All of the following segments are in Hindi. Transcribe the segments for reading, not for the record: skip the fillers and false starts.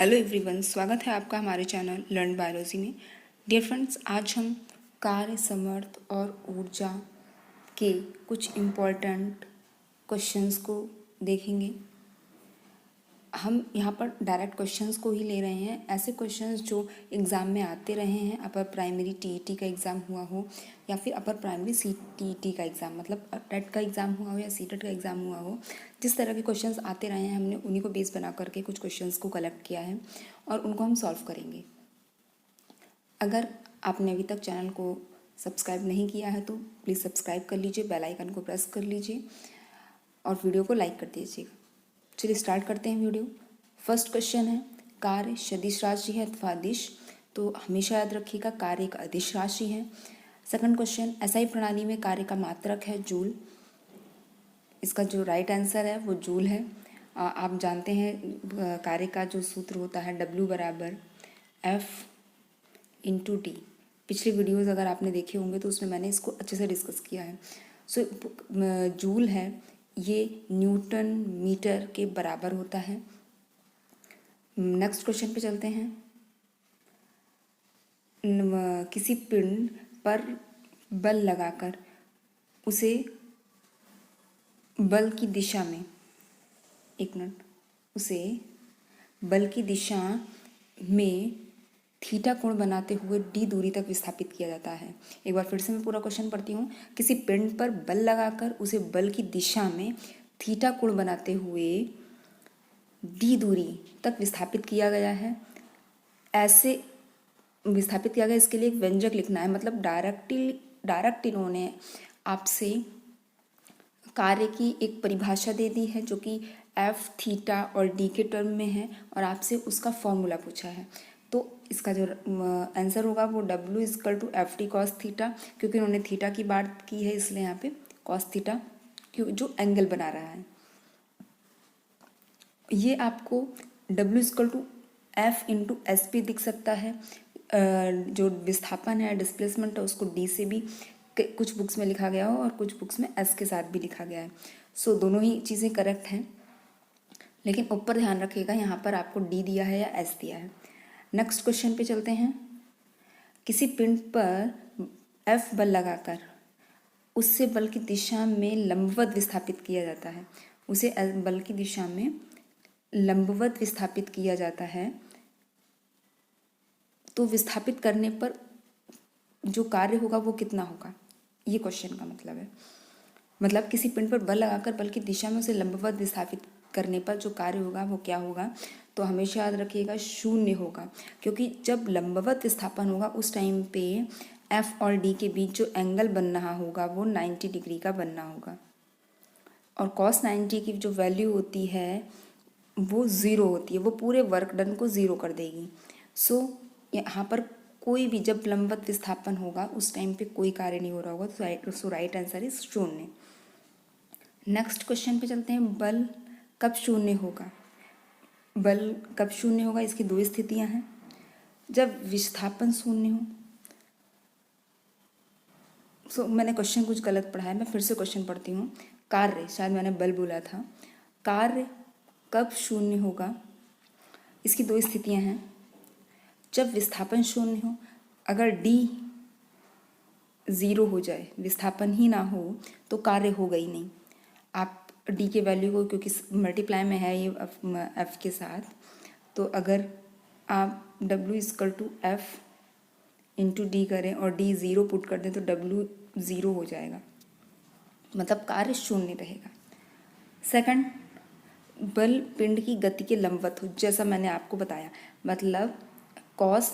हेलो एवरीवन, स्वागत है आपका हमारे चैनल लर्न बायोलॉजी में। डियर फ्रेंड्स, आज हम कार्य सामर्थ्य और ऊर्जा के कुछ इम्पोर्टेंट क्वेश्चंस को देखेंगे। हम यहाँ पर डायरेक्ट क्वेश्चंस को ही ले रहे हैं, ऐसे क्वेश्चंस जो एग्ज़ाम में आते रहे हैं। अपर प्राइमरी टीईटी का एग्ज़ाम हुआ हो या फिर अपर प्राइमरी सीटीईटी का एग्ज़ाम, मतलब टेट का एग्ज़ाम हुआ हो या सीटेट का एग्ज़ाम हुआ हो, जिस तरह के क्वेश्चंस आते रहे हैं हमने उन्हीं को बेस बना करके कुछ क्वेश्चंस को कलेक्ट किया है और उनको हम सॉल्व करेंगे। अगर आपने अभी तक चैनल को सब्सक्राइब नहीं किया है तो प्लीज़ सब्सक्राइब कर लीजिए, बेल आइकन को प्रेस कर लीजिए और वीडियो को लाइक कर दीजिएगा। चलिए स्टार्ट करते हैं वीडियो। फर्स्ट क्वेश्चन है, कार्य सदिश राशि है अथवा अदिश, तो हमेशा याद रखिएगा कार्य एक अदिश राशि है। सेकंड क्वेश्चन, एसआई प्रणाली में कार्य का मात्रक है जूल। इसका जो राइट आंसर है वो जूल है। आप जानते हैं कार्य का जो सूत्र होता है W बराबर F इंटू टी। पिछले वीडियोज़ अगर आपने देखे होंगे तो उसमें मैंने इसको अच्छे से डिस्कस किया है। सो जूल है, ये न्यूटन मीटर के बराबर होता है। नेक्स्ट क्वेश्चन पे चलते हैं। किसी पिंड पर बल लगाकर उसे बल की दिशा में उसे बल की दिशा में थीटा कोण बनाते हुए डी दूरी तक विस्थापित किया जाता है। एक बार फिर से मैं पूरा क्वेश्चन पढ़ती हूँ। किसी पिंड पर बल लगाकर उसे बल की दिशा में थीटा कोण बनाते हुए डी दूरी तक विस्थापित किया गया है। ऐसे विस्थापित किया गया, इसके लिए एक व्यंजक लिखना है, मतलब डायरेक्ट इन्होंने आपसे कार्य की एक परिभाषा दे दी है जो कि एफ थीटा और डी के टर्म में है और आपसे उसका फॉर्मूला पूछा है। तो इसका जो आंसर होगा वो W equal to F T cos theta, क्योंकि उन्होंने थीटा की बात की है इसलिए यहाँ पे कॉस थीटा क्यों जो एंगल बना रहा है। ये आपको W equal to F into S P दिख सकता है। जो विस्थापन है, डिस्प्लेसमेंट है, उसको डी से भी कुछ बुक्स में लिखा गया हो और कुछ बुक्स में एस के साथ भी लिखा गया है। सो दोनों ही चीज़ें करेक्ट हैं, लेकिन ऊपर ध्यान रखिएगा यहाँ पर आपको डी दिया है या एस दिया है। नेक्स्ट क्वेश्चन पे चलते हैं। किसी पिंड पर एफ बल लगाकर उससे बल की दिशा में लंबवत विस्थापित किया जाता है। उसे बल की दिशा में लंबवत विस्थापित किया जाता है, तो विस्थापित करने पर जो कार्य होगा वो कितना होगा, ये क्वेश्चन का मतलब है। मतलब किसी पिंड पर बल लगाकर बल की दिशा में उसे लंबवत विस्थापित करने पर जो कार्य होगा वो क्या होगा, तो हमेशा याद रखिएगा शून्य होगा, क्योंकि जब लंबवत विस्थापन होगा उस टाइम पे एफ और डी के बीच जो एंगल बन रहा होगा वो 90 डिग्री का बनना होगा और कॉस 90 की जो वैल्यू होती है वो ज़ीरो होती है, वो पूरे वर्क डन को ज़ीरो कर देगी। सो यहाँ पर कोई भी जब लंबवत विस्थापन होगा उस टाइम पे कोई कार्य नहीं हो रहा होगा, सो राइट आंसर इज शून्य। नेक्स्ट क्वेश्चन पे चलते हैं। बल कब शून्य होगा? बल कब शून्य होगा, इसकी दो स्थितियां हैं। जब विस्थापन शून्य हो। सो मैंने क्वेश्चन कुछ गलत पढ़ा है, मैं फिर से क्वेश्चन पढ़ती हूँ। कार्य, शायद मैंने बल बोला था। कार्य कब शून्य होगा, इसकी दो स्थितियां हैं। जब विस्थापन शून्य हो, अगर डी ज़ीरो हो जाए, विस्थापन ही ना हो, तो कार्य होगा ही नहीं। आप डी के वैल्यू को, क्योंकि मल्टीप्लाई में है ये एफ के साथ, तो अगर आप W equal to F into D करें और डी ज़ीरो पुट कर दें तो W ज़ीरो हो जाएगा, मतलब कार्य शून्य रहेगा। सेकंड, बल पिंड की गति के लंबवत हो, जैसा मैंने आपको बताया, मतलब कॉस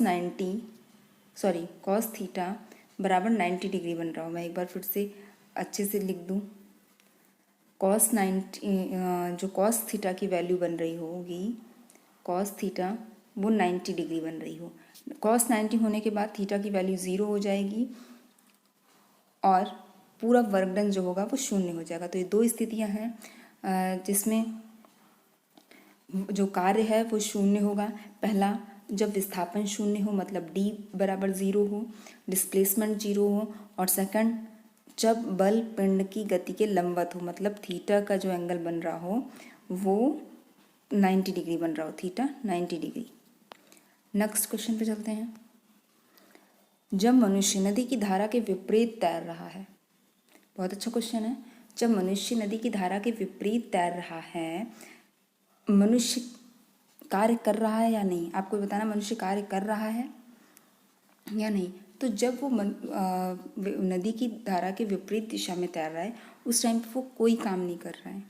थीटा बराबर 90 डिग्री बन रहा हो। मैं एक बार फिर से अच्छे से लिख दूँ। कॉस 90 जो कॉस थीटा की वैल्यू बन रही होगी, कॉस थीटा वो 90 डिग्री बन रही हो। कॉस 90 होने के बाद थीटा की वैल्यू ज़ीरो हो जाएगी और पूरा वर्क डन जो होगा वो शून्य हो जाएगा। तो ये दो स्थितियां हैं जिसमें जो कार्य है वो शून्य होगा। पहला, जब विस्थापन शून्य हो, मतलब डी बराबर ज़ीरो हो, डिस्प्लेसमेंट ज़ीरो हो, और सेकंड, जब बल पिंड की गति के लंबवत हो, मतलब थीटा का जो एंगल बन रहा हो वो 90 डिग्री बन रहा हो, थीटा 90 डिग्री। नेक्स्ट क्वेश्चन पे चलते हैं। जब मनुष्य नदी की धारा के विपरीत तैर रहा है, बहुत अच्छा क्वेश्चन है। जब मनुष्य नदी की धारा के विपरीत तैर रहा है, मनुष्य कार्य कर रहा है या नहीं, आपको बताना मनुष्य कार्य कर रहा है या नहीं। तो जब वो नदी की धारा के विपरीत दिशा में तैर रहा है, उस टाइम पे वो कोई काम नहीं कर रहा है,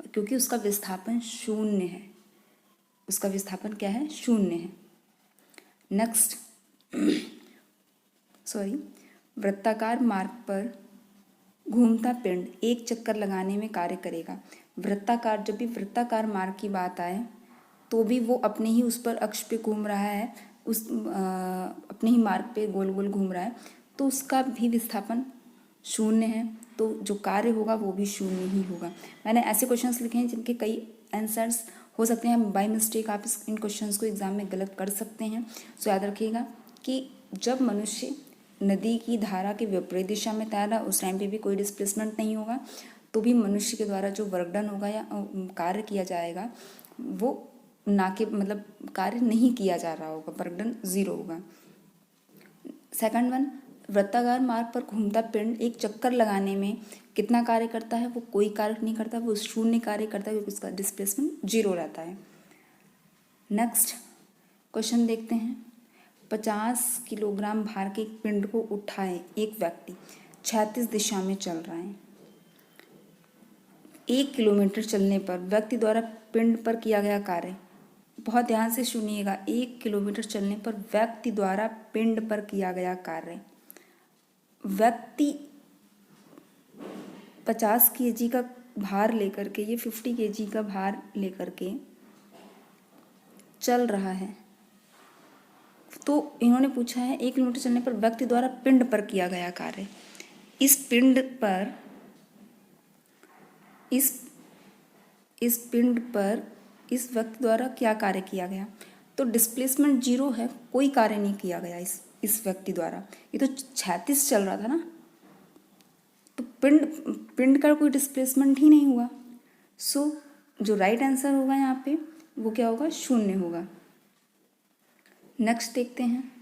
क्योंकि उसका विस्थापन शून्य है। उसका विस्थापन क्या है? शून्य है। नेक्स्ट वृत्ताकार मार्ग पर घूमता पिंड एक चक्कर लगाने में कार्य करेगा। वृत्ताकार, जब भी वृत्ताकार मार्ग की बात आए तो भी वो अपने ही उस पर अक्ष पे घूम रहा है, उस अपने ही मार्ग पे गोल गोल घूम रहा है, तो उसका भी विस्थापन शून्य है, तो जो कार्य होगा वो भी शून्य ही होगा। मैंने ऐसे क्वेश्चंस लिखे हैं जिनके कई आंसर्स हो सकते हैं, बाय मिस्टेक आप इन क्वेश्चंस को एग्जाम में गलत कर सकते हैं। सो याद रखिएगा कि जब मनुष्य नदी की धारा के विपरीत दिशा में तैर रहा, उस टाइम पे भी कोई डिस्प्लेसमेंट नहीं होगा, तो भी मनुष्य के द्वारा जो वर्क डन होगा या कार्य किया जाएगा वो ना के मतलब कार्य नहीं किया जा रहा होगा, वर्क डन 0 होगा। सेकंड वन, वृत्ताकार मार्ग पर घूमता पिंड एक चक्कर लगाने में कितना कार्य करता है? वो कोई कार्य नहीं करता, वो शून्य कार्य करता है, क्योंकि उसका डिस्प्लेसमेंट 0 रहता है। नेक्स्ट क्वेश्चन देखते हैं। 50 किलोग्राम भार के एक पिंड को उठाए एक व्यक्ति 36 दिशा में चल रहा है। 1 किलोमीटर चलने पर व्यक्ति द्वारा पिंड पर किया गया कार्य, बहुत ध्यान से सुनिएगा, 1 किलोमीटर चलने पर व्यक्ति द्वारा पिंड पर किया गया कार्य। व्यक्ति 50 kg का भार लेकर के, ये 50 kg का भार लेकर के चल रहा है, तो इन्होंने पूछा है 1 किलोमीटर चलने पर व्यक्ति द्वारा पिंड पर किया गया कार्य। इस पिंड पर इस व्यक्ति द्वारा क्या कार्य किया गया? तो डिस्प्लेसमेंट 0 है, कोई कार्य नहीं किया गया इस व्यक्ति द्वारा। ये तो 36 चल रहा था ना, तो पिंड का कोई डिस्प्लेसमेंट ही नहीं हुआ। सो जो राइट आंसर होगा यहाँ पे वो क्या होगा? शून्य होगा। नेक्स्ट देखते हैं।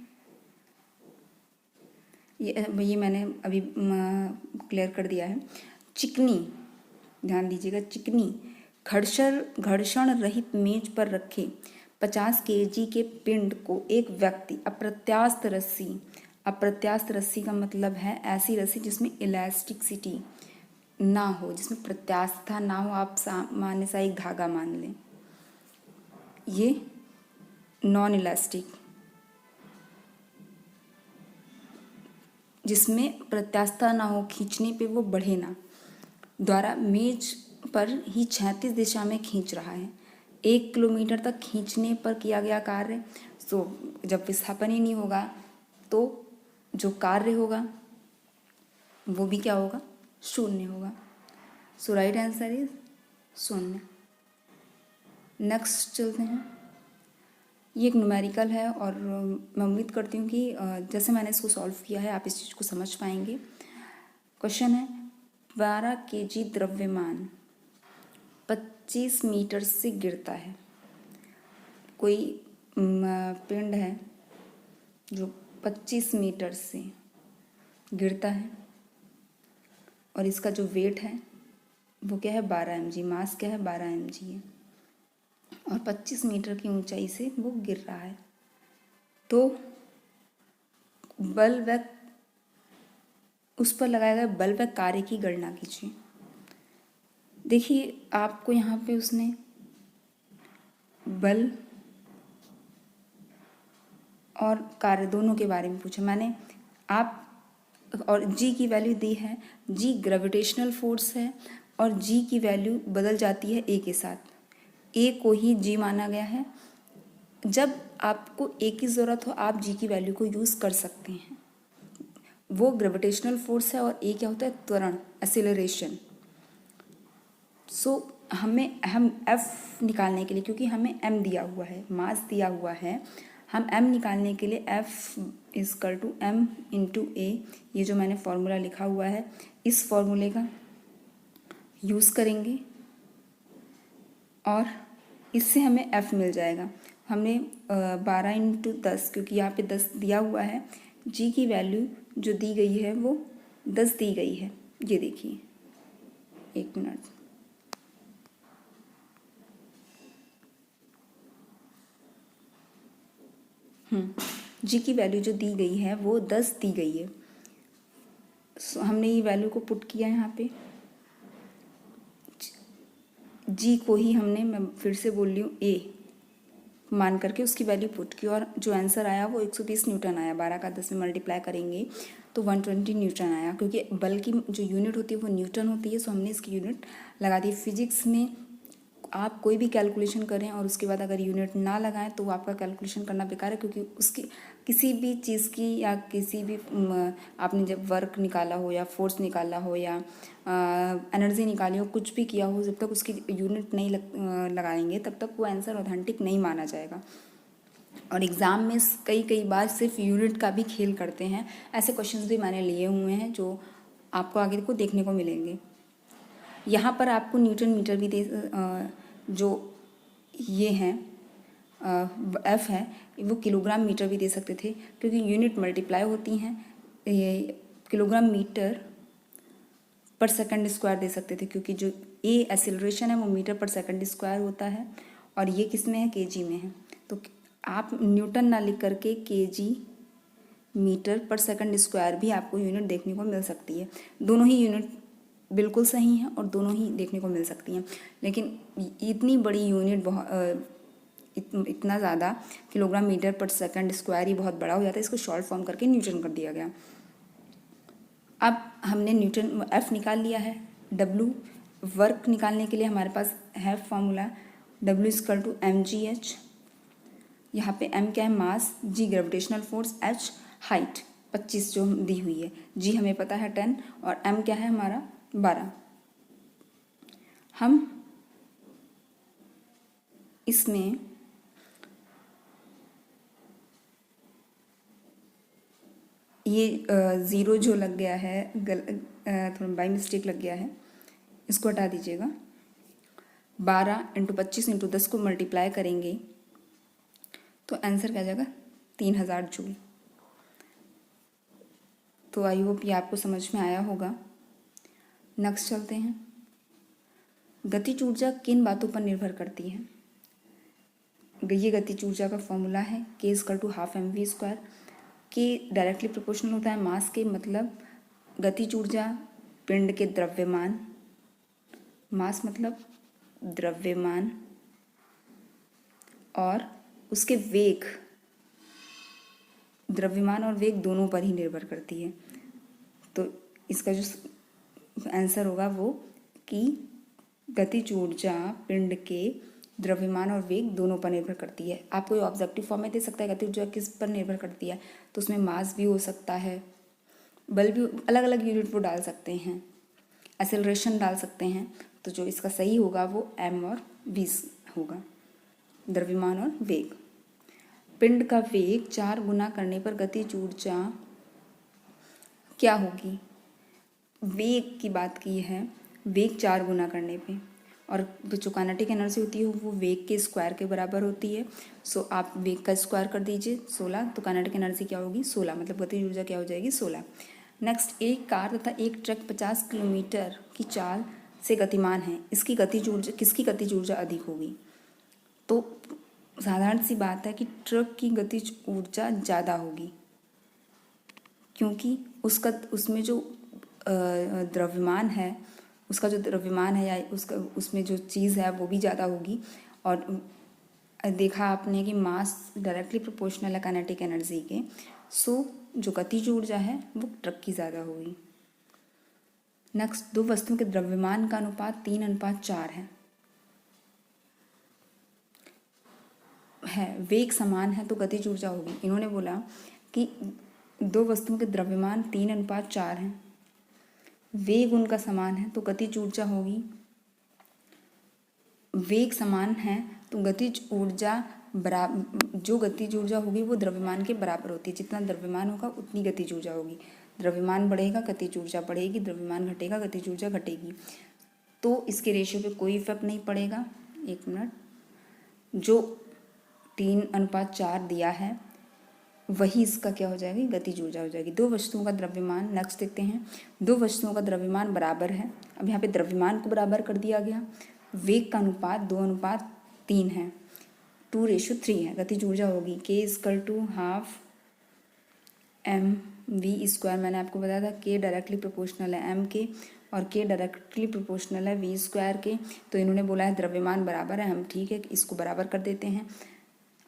ये मैंने अभी क्लियर कर दिया है। चिकनी, ध्यान दीजिएगा, चिकनी घर्षण रहित मेज पर रखे 50 kg के पिंड को एक व्यक्ति अप्रत्यास्थ रस्सी का मतलब है ऐसी रस्सी जिसमें इलास्टिसिटी ना हो, जिसमें प्रत्यास्थता ना हो, आप सामान्य सा एक धागा मान लें, ये नॉन इलास्टिक, जिसमें प्रत्यास्थता ना हो, खींचने पे वो बढ़े ना, द्वारा मेज पर ही 36 दिशा में खींच रहा है। 1 किलोमीटर तक खींचने पर किया गया कार्य। सो जब विस्थापन ही नहीं होगा तो जो कार्य होगा वो भी क्या होगा? शून्य होगा। सो राइट आंसर इज शून्य। नेक्स्ट चलते हैं। ये एक न्यूमेरिकल है और मैं उम्मीद करती हूँ कि जैसे मैंने इसको सॉल्व किया है आप इस चीज़ को समझ पाएंगे। क्वेश्चन है, 12 kg द्रव्यमान 25 मीटर से गिरता है। कोई पिंड है जो 25 मीटर से गिरता है और इसका जो वेट है वो क्या है? 12 mg। मास क्या है? 12 mg है और 25 मीटर की ऊंचाई से वो गिर रहा है। तो बल व उस पर लगाया गया बल व कार्य की गणना कीजिए। देखिए आपको यहाँ पे उसने बल और कार्य दोनों के बारे में पूछा मैंने, आप और जी की वैल्यू दी है, जी ग्रेविटेशनल फोर्स है और जी की वैल्यू बदल जाती है ए के साथ, ए को ही जी माना गया है। जब आपको ए की ज़रूरत हो आप जी की वैल्यू को यूज़ कर सकते हैं। वो ग्रेविटेशनल फोर्स है और ए क्या होता है? त्वरण, एक्सेलरेशन। सो हम एफ निकालने के लिए, क्योंकि हमें एम दिया हुआ है, मास दिया हुआ है, हम एम निकालने के लिए F is equal to M into A, ये जो मैंने फॉर्मूला लिखा हुआ है इस फॉर्मूले का यूज़ करेंगे और इससे हमें F मिल जाएगा। हमने 12 × 10, क्योंकि यहाँ पे 10 दिया हुआ है, G की वैल्यू जो दी गई है वो 10 दी गई है। ये देखिए, एक मिनट, G की वैल्यू जो दी गई है वो 10 दी गई है। हमने ये वैल्यू को पुट किया यहाँ पे, G को ही हमने, मैं फिर से बोल रही हूँ, A मान करके उसकी वैल्यू पुट की, और जो आंसर आया वो 120 न्यूटन आया। 12 का 10 में मल्टीप्लाई करेंगे तो 120 न्यूटन आया, क्योंकि बल की जो यूनिट होती है वो न्यूटन होती है, सो हमने इसकी यूनिट लगा दी। फिजिक्स में आप कोई भी कैलकुलेशन करें और उसके बाद अगर यूनिट ना लगाएं तो आपका कैलकुलेशन करना बेकार है, क्योंकि उसकी किसी भी चीज़ की या किसी भी आपने जब वर्क निकाला हो या फोर्स निकाला हो या एनर्जी निकाली हो, कुछ भी किया हो, जब तक उसकी यूनिट नहीं लगाएंगे तब तक वो आंसर ऑथेंटिक नहीं माना जाएगा। और एग्ज़ाम में कई बार सिर्फ यूनिट का भी खेल करते हैं। ऐसे क्वेश्चंस भी मैंने लिए हुए हैं जो आपको आगे को देखने को मिलेंगे। यहाँ पर आपको न्यूटन मीटर भी जो ये हैं F है वो किलोग्राम मीटर भी दे सकते थे, क्योंकि यूनिट मल्टीप्लाई होती हैं। ये किलोग्राम मीटर पर सेकंड स्क्वायर दे सकते थे, क्योंकि जो A एक्सेलरेशन है वो मीटर पर सेकंड स्क्वायर होता है, और ये किस में है, kg में है। तो आप न्यूटन ना लिख करके kg मीटर पर सेकंड स्क्वायर भी आपको यूनिट देखने को मिल सकती है। दोनों ही यूनिट बिल्कुल सही हैं और दोनों ही देखने को मिल सकती हैं, लेकिन इतनी बड़ी यूनिट इतना ज़्यादा किलोग्राम मीटर पर सेकंड स्क्वायर ही बहुत बड़ा हो जाता है, इसको शॉर्ट फॉर्म करके न्यूटन कर दिया गया। अब हमने न्यूटन F निकाल लिया है। W वर्क निकालने के लिए हमारे पास है फॉर्मूला W=mgh। यहाँ पे M क्या है, मास, G gravitational force, H height 25 जो दी हुई है, G हमें पता है 10, और M क्या है हमारा 12। हम इसमें ये ज़ीरो जो लग गया है, थोड़ा बाई मिस्टेक लग गया है, इसको हटा दीजिएगा। 12 × 25 × 10 को मल्टीप्लाई करेंगे तो आंसर क्या आ जाएगा, 3000 जूल। तो आई होप ये आपको समझ में आया होगा। नेक्स्ट चलते हैं। गतिज ऊर्जा किन बातों पर निर्भर करती है? ये गतिज ऊर्जा का फॉर्मूला है K=12 mv²। K directly proportional होता है मास के, मतलब गतिज ऊर्जा पिंड के द्रव्यमान, मास मतलब द्रव्यमान, और उसके वेग, द्रव्यमान और वेग दोनों पर ही निर्भर करती है। तो इसका जो आंसर होगा वो कि गतिज ऊर्जा पिंड के द्रव्यमान और वेग दोनों पर निर्भर करती है। आपको ये ऑब्जेक्टिव फॉर्म में दे सकता है गतिज ऊर्जा किस पर निर्भर करती है, तो उसमें मास भी हो सकता है, बल भी, अलग अलग यूनिट वो डाल सकते हैं, एक्सेलरेशन डाल सकते हैं। तो जो इसका सही होगा वो M और V होगा, द्रव्यमान और वेग। पिंड का वेग 4 गुना करने पर गतिज ऊर्जा क्या होगी? वेग की बात की है, वेग 4 गुना करने पे, और जो काइनेटिक एनर्जी होती है वो वेग के स्क्वायर के बराबर होती है। सो आप वेग का स्क्वायर कर दीजिए 16, तो काइनेटिक एनर्जी क्या होगी, 16, मतलब गतिज ऊर्जा क्या हो जाएगी, 16। नेक्स्ट, एक कार तथा एक ट्रक 50 किलोमीटर की चाल से गतिमान है, इसकी गतिज ऊर्जा, किसकी गतिज ऊर्जा अधिक होगी? तो साधारण सी बात है कि ट्रक की गतिज ऊर्जा ज़्यादा होगी, क्योंकि उसमें जो द्रव्यमान है, उसका जो द्रव्यमान है या उसमें जो चीज़ है वो भी ज़्यादा होगी। और देखा आपने कि मास डायरेक्टली प्रोपोर्शनल है काइनेटिक एनर्जी के, सो जो गतिज ऊर्जा है वो ट्रक की ज़्यादा होगी। नेक्स्ट, दो वस्तुओं के द्रव्यमान का अनुपात 3:4 है, वेग समान है तो गतिज ऊर्जा होगी। इन्होंने बोला कि दो वस्तुओं के द्रव्यमान 3:4 हैं, वेग उनका समान है तो गतिज ऊर्जा होगी, वेग समान है तो गतिज ऊर्जा जो गतिज ऊर्जा होगी वो द्रव्यमान के बराबर होती है। जितना द्रव्यमान होगा उतनी गतिज ऊर्जा होगी। द्रव्यमान बढ़ेगा गतिज ऊर्जा बढ़ेगी, द्रव्यमान घटेगा गतिज ऊर्जा घटेगी। तो इसके रेशियो पे कोई इफेक्ट नहीं पड़ेगा। एक मिनट, जो 3:4 दिया है वही इसका क्या हो जाएगी, गतिज ऊर्जा हो जाएगी। दो वस्तुओं का द्रव्यमान, नेक्स्ट देखते हैं, दो वस्तुओं का द्रव्यमान बराबर है। अब यहाँ पे द्रव्यमान को बराबर कर दिया गया, वेग का अनुपात 2:3 है, 2:3 है। गतिज ऊर्जा होगी K=½ mv²। मैंने आपको बताया था K डायरेक्टली प्रोपोर्शनल है m के और K डायरेक्टली प्रोपोर्शनल है v² के। तो इन्होंने बोला है द्रव्यमान बराबर है, हम ठीक है इसको बराबर कर देते हैं।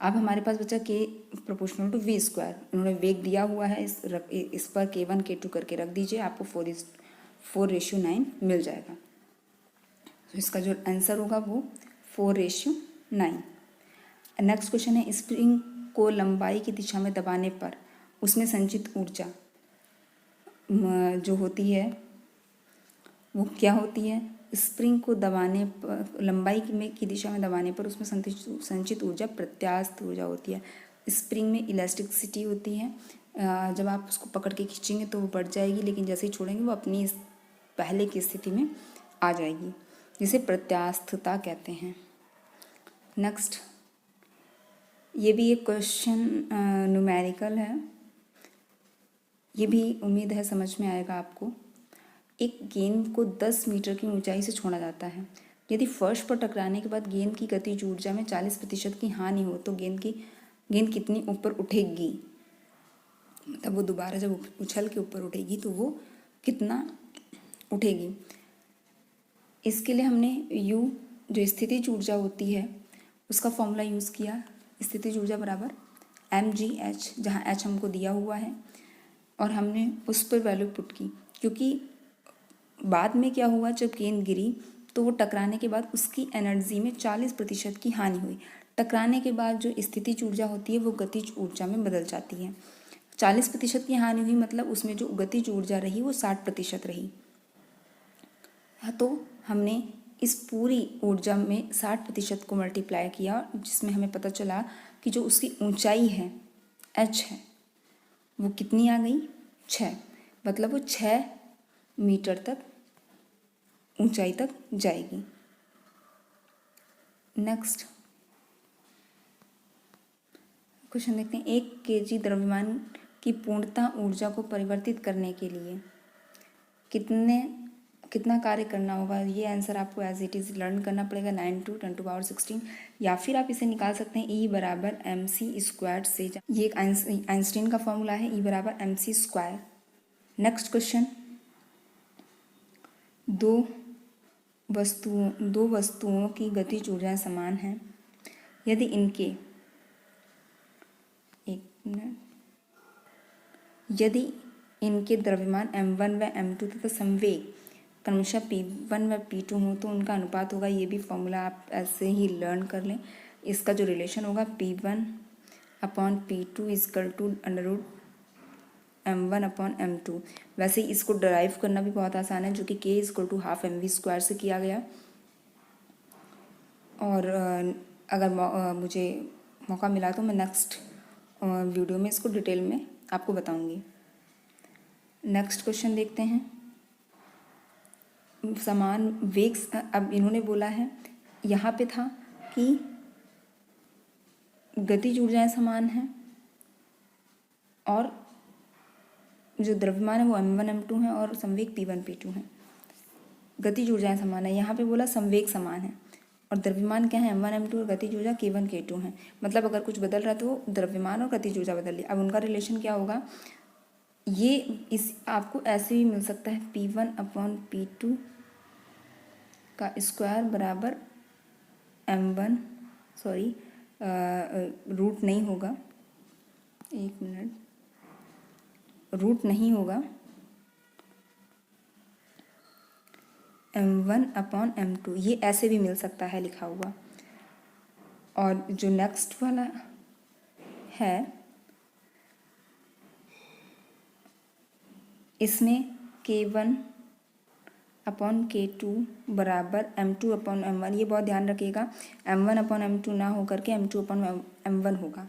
अब हमारे पास बचा K प्रोपोर्शनल टू v²। उन्होंने वेग दिया हुआ है, इस पर K1 K2 करके रख दीजिए, आपको 4:9 मिल जाएगा। तो इसका जो आंसर होगा वो 4:9। नेक्स्ट क्वेश्चन है, स्प्रिंग को लंबाई की दिशा में दबाने पर उसमें संचित ऊर्जा जो होती है वो क्या होती है। स्प्रिंग को दबाने पर, लंबाई की दिशा में दबाने पर उसमें संचित ऊर्जा प्रत्यास्थ ऊर्जा होती है। स्प्रिंग में इलास्टिसिटी होती है, जब आप उसको पकड़ के खींचेंगे तो वो बढ़ जाएगी, लेकिन जैसे ही छोड़ेंगे वो अपनी पहले की स्थिति में आ जाएगी, जिसे प्रत्यास्थता कहते हैं। नेक्स्ट, ये भी एक क्वेश्चन न्यूमेरिकल है, ये भी उम्मीद है समझ में आएगा आपको। एक गेंद को 10 मीटर की ऊंचाई से छोड़ा जाता है। यदि फर्श पर टकराने के बाद गेंद की गतिज ऊर्जा में 40% की हानि हो तो गेंद कितनी ऊपर उठेगी, मतलब वो दोबारा जब उछल के ऊपर उठेगी तो वो कितना उठेगी। इसके लिए हमने U जो स्थितिज ऊर्जा होती है उसका फॉर्मूला यूज़ किया। स्थितिज ऊर्जा बराबर mgh, जहाँ h हमको दिया हुआ है और हमने उस पर वैल्यू पुट की, क्योंकि बाद में क्या हुआ, जब गेंद गिरी तो वो टकराने के बाद उसकी एनर्जी में 40% की हानि हुई। टकराने के बाद जो स्थितिज ऊर्जा होती है वो गतिज ऊर्जा में बदल जाती है। 40% की हानि हुई मतलब उसमें जो गतिज ऊर्जा रही वो 60% रही। तो हमने इस पूरी ऊर्जा में 60% को मल्टीप्लाई किया, जिसमें हमें पता चला कि जो उसकी ऊंचाई है h है वो कितनी आ गई, 6, मतलब वो 6 मीटर तक ऊंचाई तक जाएगी। नेक्स्ट क्वेश्चन देखते हैं, 1 kg द्रव्यमान की पूर्णतः ऊर्जा को परिवर्तित करने के लिए कितना कार्य करना होगा। ये आंसर आपको एज इट इज़ लर्न करना पड़ेगा, 9 × 10⁻16, या फिर आप इसे निकाल सकते हैं E = mc² से। ये एक आइंस्टीन का फॉर्मूला है, E = mc²। नेक्स्ट क्वेश्चन, दो वस्तुओं की गतिज ऊर्जाएं समान हैं यदि इनके द्रव्यमान m1 व m2 तथा संवेग क्रमशः p1 व p2 हो तो उनका अनुपात होगा। ये भी फॉर्मूला आप ऐसे ही लर्न कर लें। इसका जो रिलेशन होगा p1/p2 = m1/m2। वैसे ही इसको डराइव करना भी बहुत आसान है, जो कि K = ½ mv² से किया गया। और अगर मुझे मौका मिला तो मैं नेक्स्ट वीडियो में इसको डिटेल में आपको बताऊंगी। नेक्स्ट क्वेश्चन देखते हैं, समान वेग। अब इन्होंने बोला है, यहाँ पे था कि गतिज ऊर्जाएं समान हैं और जो द्रव्यमान है वो m1 m2 है और संवेग p1 p2 है। गतिज ऊर्जाएं समान है, यहाँ पे बोला संवेग समान है और द्रव्यमान क्या है, m1 m2 और गतिज ऊर्जा k1 k2 है। मतलब अगर कुछ बदल रहा है तो द्रव्यमान और गतिज ऊर्जा बदल रही। अब उनका रिलेशन क्या होगा, ये इस आपको ऐसे भी मिल सकता है, p1/p2 का स्क्वायर बराबर m1, सॉरी रूट नहीं होगा, एक मिनट, रूट नहीं होगा, m1/m2, ये ऐसे भी मिल सकता है लिखा हुआ। और जो नेक्स्ट वाला है इसमें K1/K2 बराबर m2/m1। ये बहुत ध्यान रखिएगा, m1/m2 ना हो करके m2/m1 होगा।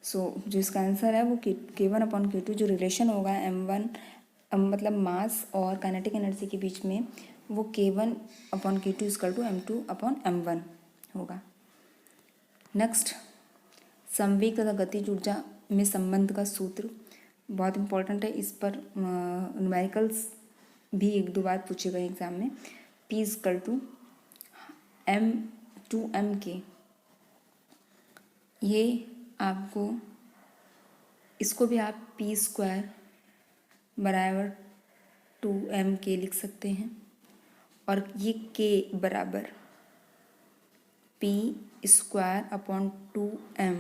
जो इसका आंसर है वो K1/K2 जो रिलेशन होगा m1 मतलब मास और काइनेटिक एनर्जी के बीच में, वो K1/K2 = m2/m1 होगा। नेक्स्ट, संवेग तथा गतिज ऊर्जा में संबंध का सूत्र बहुत इंपॉर्टेंट है। इस पर न्यूमेरिकल्स भी 1-2 बार पूछे गए एग्जाम में। P इक्वल टू m/m(k), ये आपको, इसको भी आप p² बराबर 2m(k) लिख सकते हैं, और ये k बराबर p² / 2m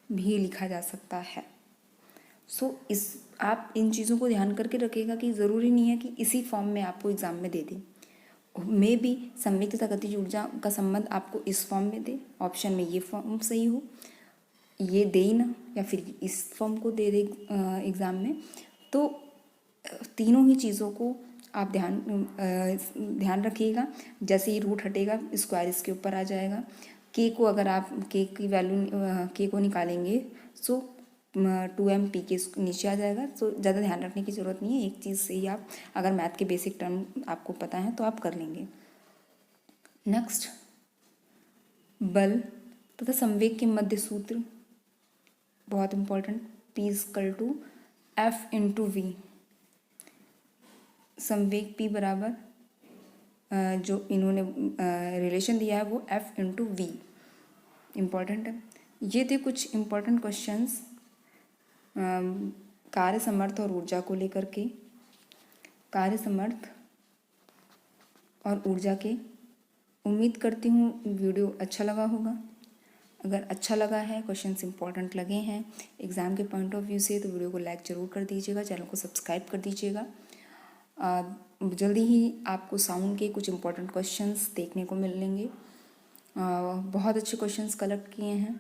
भी लिखा जा सकता है। इस आप इन चीज़ों को ध्यान करके रखिएगा कि ज़रूरी नहीं है कि इसी फॉर्म में आपको एग्ज़ाम में दे दें। मे भी संवेग तथा गतिज ऊर्जा का संबंध आपको इस फॉर्म में दे, ऑप्शन में ये फॉर्म सही हो, ये दे ही ना, या फिर इस फॉर्म को दे दे एग्ज़ाम में। तो तीनों ही चीज़ों को आप ध्यान रखिएगा। जैसे ही रूट हटेगा स्क्वायर इसके ऊपर आ जाएगा। के को अगर आप के की वैल्यू के को निकालेंगे सो 2m p के नीचे आ जाएगा। तो ज़्यादा ध्यान रखने की ज़रूरत नहीं है, एक चीज़ से ही आप, अगर मैथ के बेसिक टर्म आपको पता है तो आप कर लेंगे। नेक्स्ट, बल तथा संवेग के मध्य सूत्र बहुत important, P equal to F/v। संवेग P बराबर जो इन्होंने रिलेशन दिया है वो F/v इम्पॉर्टेंट है। ये थे कुछ इम्पॉर्टेंट क्वेश्चंस कार्य समर्थ और ऊर्जा को लेकर के, कार्य समर्थ और ऊर्जा के। उम्मीद करती हूँ वीडियो अच्छा लगा होगा। अगर अच्छा लगा है, क्वेश्चंस इंपॉर्टेंट लगे हैं एग्ज़ाम के पॉइंट ऑफ व्यू से, तो वीडियो को लाइक ज़रूर कर दीजिएगा, चैनल को सब्सक्राइब कर दीजिएगा। जल्दी ही आपको साउंड के कुछ इंपॉर्टेंट क्वेश्चंस देखने को मिलेंगे। बहुत अच्छे क्वेश्चंस कलेक्ट किए हैं।